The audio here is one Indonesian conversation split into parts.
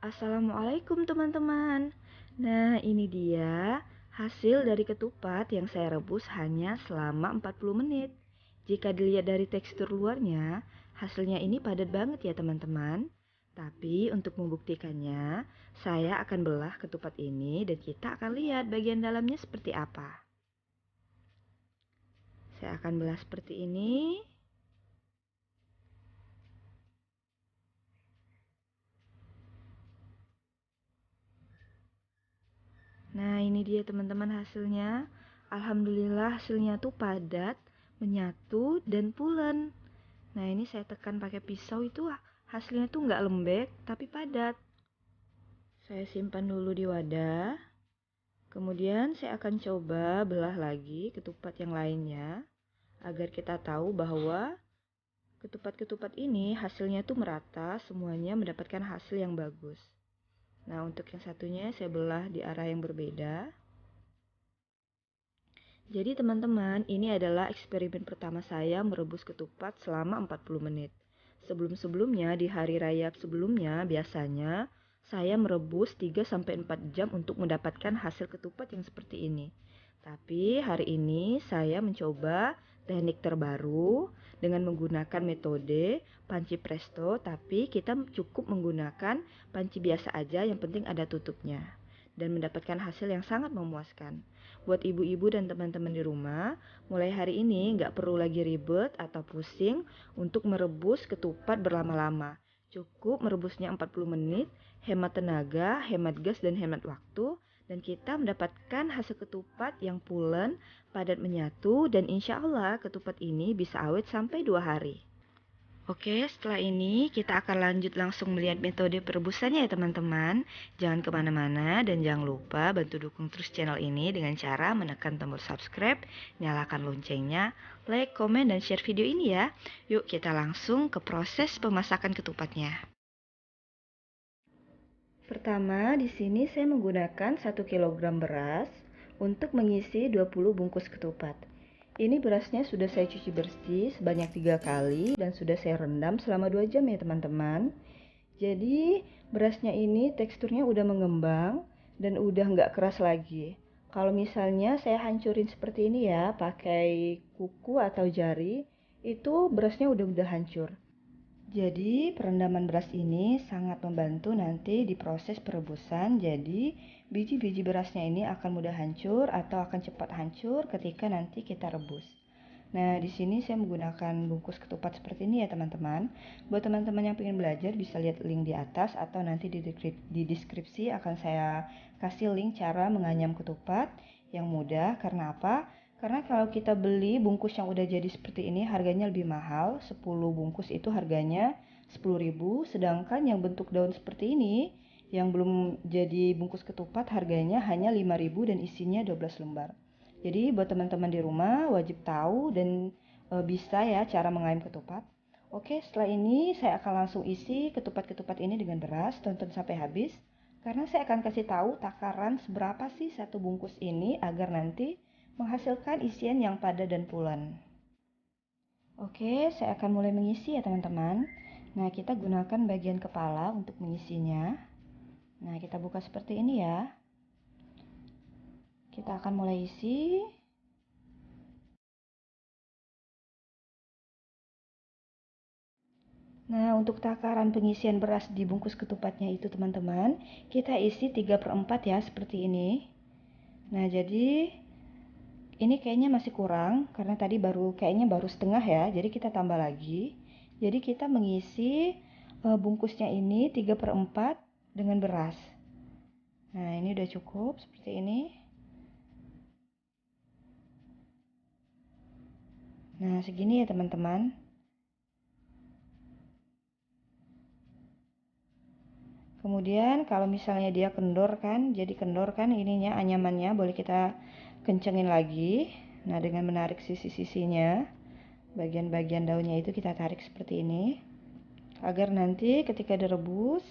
Assalamualaikum teman-teman. Nah, ini dia hasil dari ketupat yang saya rebus hanya selama 40 menit. Jika dilihat dari tekstur luarnya, hasilnya ini padat banget ya teman-teman. Tapi untuk membuktikannya, saya akan belah ketupat ini dan kita akan lihat bagian dalamnya seperti apa. Saya akan belah seperti ini. Nah, ini dia teman-teman hasilnya. Alhamdulillah hasilnya tuh padat, menyatu, dan pulen. Nah, ini saya tekan pakai pisau itu hasilnya tuh nggak lembek, tapi padat. Saya simpan dulu di wadah. Kemudian saya akan coba belah lagi ketupat yang lainnya, agar kita tahu bahwa ketupat-ketupat ini hasilnya tuh merata, semuanya mendapatkan hasil yang bagus. Nah, untuk yang satunya saya belah di arah yang berbeda. Jadi teman-teman, ini adalah eksperimen pertama saya merebus ketupat selama 40 menit. Sebelum-sebelumnya di hari raya sebelumnya biasanya saya merebus 3-4 jam untuk mendapatkan hasil ketupat yang seperti ini. Tapi hari ini saya mencoba teknik terbaru dengan menggunakan metode panci presto, tapi kita cukup menggunakan panci biasa aja, yang penting ada tutupnya. Dan mendapatkan hasil yang sangat memuaskan. Buat ibu-ibu dan teman-teman di rumah, mulai hari ini nggak perlu lagi ribet atau pusing untuk merebus ketupat berlama-lama. Cukup merebusnya 40 menit, hemat tenaga, hemat gas, dan hemat waktu. Dan kita mendapatkan hasil ketupat yang pulen, padat menyatu, dan insya Allah ketupat ini bisa awet sampai 2 hari. Oke, setelah ini kita akan lanjut langsung melihat metode perebusannya ya teman-teman. Jangan kemana-mana dan jangan lupa bantu dukung terus channel ini dengan cara menekan tombol subscribe, nyalakan loncengnya, like, komen, dan share video ini ya. Yuk kita langsung ke proses pemasakan ketupatnya. Pertama, di sini saya menggunakan 1 kg beras untuk mengisi 20 bungkus ketupat. Ini berasnya sudah saya cuci bersih sebanyak 3 kali dan sudah saya rendam selama 2 jam ya teman-teman. Jadi berasnya ini teksturnya udah mengembang dan udah nggak keras lagi. Kalau misalnya saya hancurin seperti ini ya, pakai kuku atau jari, itu berasnya udah hancur. Jadi perendaman beras ini sangat membantu nanti di proses perebusan. Jadi biji-biji berasnya ini akan mudah hancur atau akan cepat hancur ketika nanti kita rebus. Nah, di sini saya menggunakan bungkus ketupat seperti ini ya teman-teman. Buat teman-teman yang ingin belajar bisa lihat link di atas atau nanti di deskripsi akan saya kasih link cara menganyam ketupat yang mudah. Karena apa? Karena kalau kita beli bungkus yang udah jadi seperti ini harganya lebih mahal. 10 bungkus itu harganya 10.000, sedangkan yang bentuk daun seperti ini yang belum jadi bungkus ketupat harganya hanya 5.000 dan isinya 12 lembar. Jadi buat teman-teman di rumah wajib tahu dan bisa ya cara mengayam ketupat. Oke, setelah ini saya akan langsung isi ketupat-ketupat ini dengan beras, tonton sampai habis. Karena saya akan kasih tahu takaran seberapa sih satu bungkus ini agar nanti menghasilkan isian yang padat dan pulen. Oke, saya akan mulai mengisi ya teman-teman. Nah, kita gunakan bagian kepala untuk mengisinya. Nah, kita buka seperti ini ya. Kita akan mulai isi. Nah, untuk takaran pengisian beras di bungkus ketupatnya itu teman-teman, kita isi 3/4 ya, seperti ini. Nah, jadi ini kayaknya masih kurang, karena tadi kayaknya baru setengah ya, jadi kita tambah lagi. Jadi kita mengisi bungkusnya ini 3/4 dengan beras. Nah, ini udah cukup, seperti ini. Nah, segini ya teman-teman. Kemudian kalau misalnya dia kendor kan, jadi kendor kan ininya, anyamannya boleh kita kencengin lagi. Nah, dengan menarik sisi-sisinya, bagian-bagian daunnya itu kita tarik seperti ini. Agar nanti ketika direbus,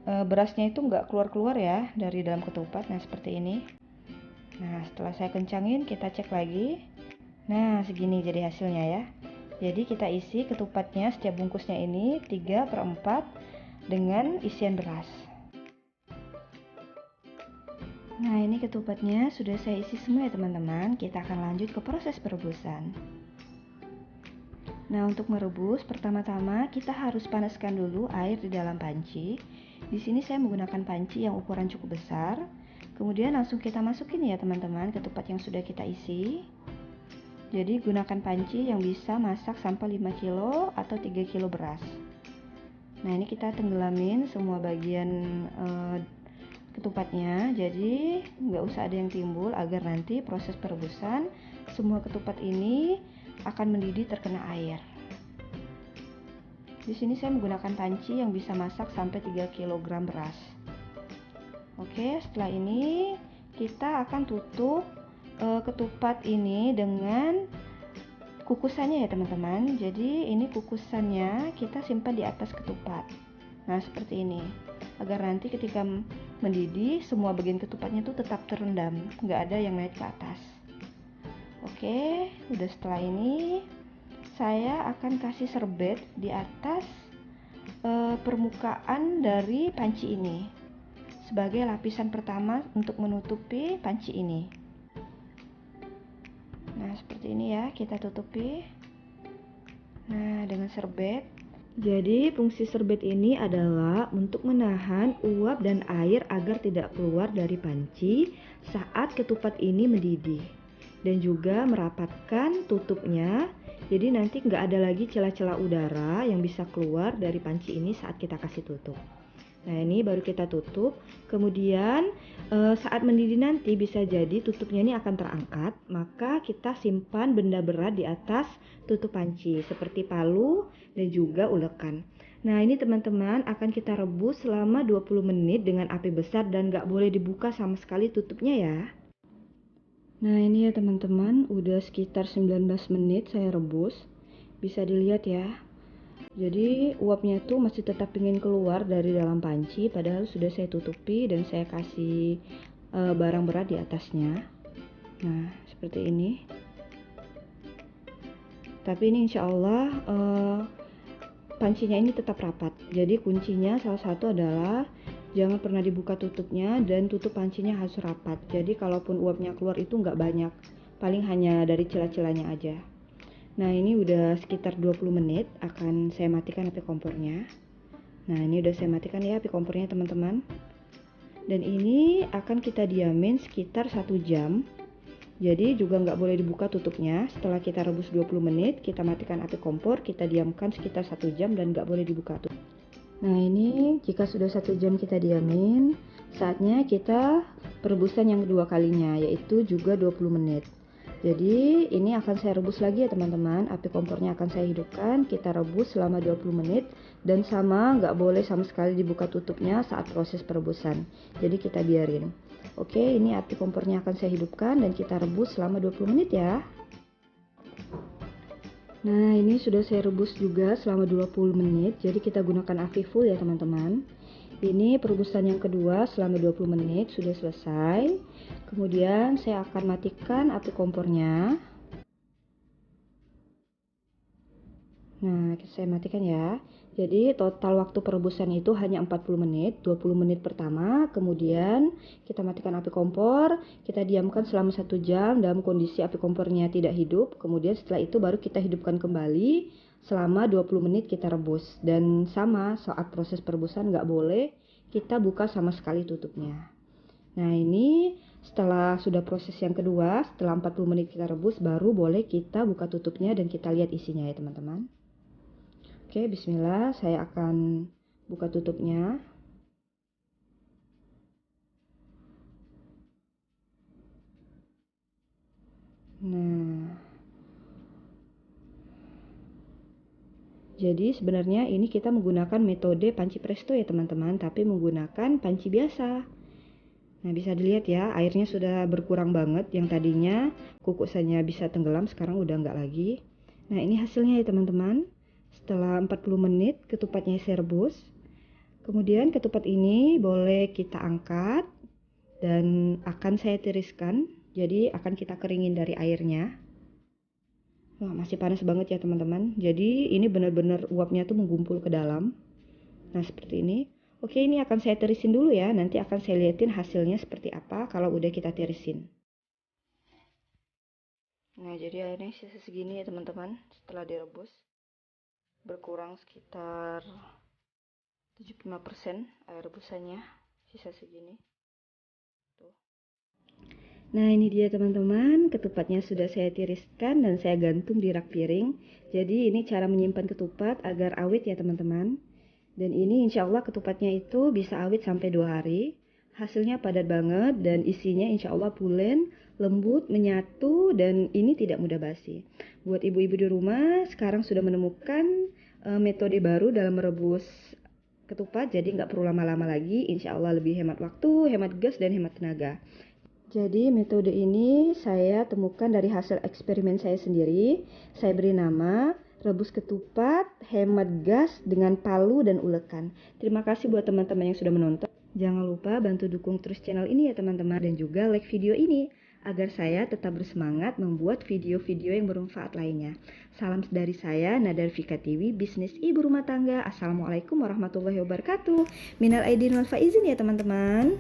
berasnya itu nggak keluar-keluar ya dari dalam ketupat. Nah, seperti ini. Nah, setelah saya kencangin, kita cek lagi. Nah, segini jadi hasilnya ya. Jadi kita isi ketupatnya setiap bungkusnya ini 3/4 dengan isian beras. Nah, ini ketupatnya sudah saya isi semua ya teman-teman. Kita akan lanjut ke proses perebusan. Nah, untuk merebus, pertama-tama kita harus panaskan dulu air di dalam panci. Di sini saya menggunakan panci yang ukuran cukup besar. Kemudian langsung kita masukin ya teman-teman ketupat yang sudah kita isi. Jadi gunakan panci yang bisa masak sampai 5 kilo atau 3 kilo beras. Nah, ini kita tenggelamin semua bagian ketupatnya, jadi nggak usah ada yang timbul agar nanti proses perebusan semua ketupat ini akan mendidih terkena air. Di sini saya menggunakan panci yang bisa masak sampai 3 kg beras. Oke, setelah ini kita akan tutup ketupat ini dengan kukusannya ya teman-teman. Jadi ini kukusannya kita simpan di atas ketupat. Nah, seperti ini. Agar nanti ketika mendidih semua bagian ketupatnya itu tetap terendam, nggak ada yang naik ke atas. Oke, udah setelah ini saya akan kasih serbet di atas permukaan dari panci ini sebagai lapisan pertama untuk menutupi panci ini. Nah, seperti ini ya, kita tutupi. Nah, dengan serbet. Jadi, fungsi serbet ini adalah untuk menahan uap dan air agar tidak keluar dari panci saat ketupat ini mendidih. Dan juga merapatkan tutupnya, jadi nanti nggak ada lagi celah-celah udara yang bisa keluar dari panci ini saat kita kasih tutup. Nah, ini baru kita tutup. Kemudian saat mendidih nanti bisa jadi tutupnya ini akan terangkat, maka kita simpan benda berat di atas tutup panci seperti palu dan juga ulekan. Nah, ini teman-teman akan kita rebus selama 20 menit dengan api besar dan nggak boleh dibuka sama sekali tutupnya ya. Nah, ini ya teman-teman, udah sekitar 19 menit saya rebus. Bisa dilihat ya. Jadi uapnya tuh masih tetap ingin keluar dari dalam panci, padahal sudah saya tutupi dan saya kasih barang berat di atasnya. Nah, seperti ini. Tapi ini insya Allah pancinya ini tetap rapat. Jadi kuncinya salah satu adalah jangan pernah dibuka tutupnya dan tutup pancinya harus rapat. Jadi kalaupun uapnya keluar itu nggak banyak, paling hanya dari celah-celahnya aja. Nah, ini udah sekitar 20 menit akan saya matikan api kompornya. Nah, ini udah saya matikan ya api kompornya teman-teman. Dan ini akan kita diamin sekitar 1 jam. Jadi juga nggak boleh dibuka tutupnya. Setelah kita rebus 20 menit, kita matikan api kompor, kita diamkan sekitar 1 jam dan nggak boleh dibuka tutup. Nah, ini jika sudah 1 jam kita diamin, saatnya kita perebusan yang kedua kalinya, yaitu juga 20 menit. Jadi ini akan saya rebus lagi ya teman-teman. Api kompornya akan saya hidupkan, kita rebus selama 20 menit. Dan sama, nggak boleh sama sekali dibuka tutupnya saat proses perebusan. Jadi kita biarin. Oke, ini api kompornya akan saya hidupkan dan kita rebus selama 20 menit ya. Nah, ini sudah saya rebus juga selama 20 menit. Jadi kita gunakan api full ya teman-teman. Ini perebusan yang kedua selama 20 menit sudah selesai. Kemudian saya akan matikan api kompornya. Nah, saya matikan ya. Jadi total waktu perebusan itu hanya 40 menit, 20 menit pertama, kemudian kita matikan api kompor, kita diamkan selama 1 jam dalam kondisi api kompornya tidak hidup, kemudian setelah itu baru kita hidupkan kembali selama 20 menit kita rebus. Dan sama saat proses perebusan nggak boleh kita buka sama sekali tutupnya. Nah, ini setelah sudah proses yang kedua, setelah 40 menit kita rebus, baru boleh kita buka tutupnya dan kita lihat isinya ya teman-teman. Oke, bismillah, saya akan buka tutupnya. Nah, jadi sebenarnya ini kita menggunakan metode panci presto ya teman-teman, tapi menggunakan panci biasa. Nah, bisa dilihat ya, airnya sudah berkurang banget. Yang tadinya kukusannya bisa tenggelam, sekarang udah nggak lagi. Nah, ini hasilnya ya teman-teman. Setelah 40 menit ketupatnya saya rebus. Kemudian ketupat ini boleh kita angkat dan akan saya tiriskan. Jadi akan kita keringin dari airnya. Wah, masih panas banget ya teman-teman. Jadi ini benar-benar uapnya tuh menggumpul ke dalam. Nah, seperti ini. Oke, ini akan saya tirisin dulu ya. Nanti akan saya liatin hasilnya seperti apa kalau udah kita tirisin. Nah, jadi airnya sisa segini ya teman-teman. Setelah direbus, berkurang sekitar 75% air rebusannya. Sisa segini. Tuh. Nah, ini dia teman-teman. Ketupatnya sudah saya tiriskan dan saya gantung di rak piring. Jadi ini cara menyimpan ketupat agar awet ya teman-teman. Dan ini insya Allah ketupatnya itu bisa awet sampai 2 hari. Hasilnya padat banget dan isinya insya Allah pulen, lembut, menyatu, dan ini tidak mudah basi. Buat ibu-ibu di rumah sekarang sudah menemukan metode baru dalam merebus ketupat, jadi nggak perlu lama-lama lagi. Insya Allah lebih hemat waktu, hemat gas, dan hemat tenaga. Jadi metode ini saya temukan dari hasil eksperimen saya sendiri. Saya beri nama rebus ketupat, hemat gas dengan palu dan ulekan. Terima kasih buat teman-teman yang sudah menonton. Jangan lupa bantu dukung terus channel ini ya teman-teman, dan juga like video ini agar saya tetap bersemangat membuat video-video yang bermanfaat lainnya. Salam dari saya, Nadar Fika TV, bisnis ibu rumah tangga. Assalamualaikum warahmatullahi wabarakatuh. Minal aidin wal faizin ya teman-teman.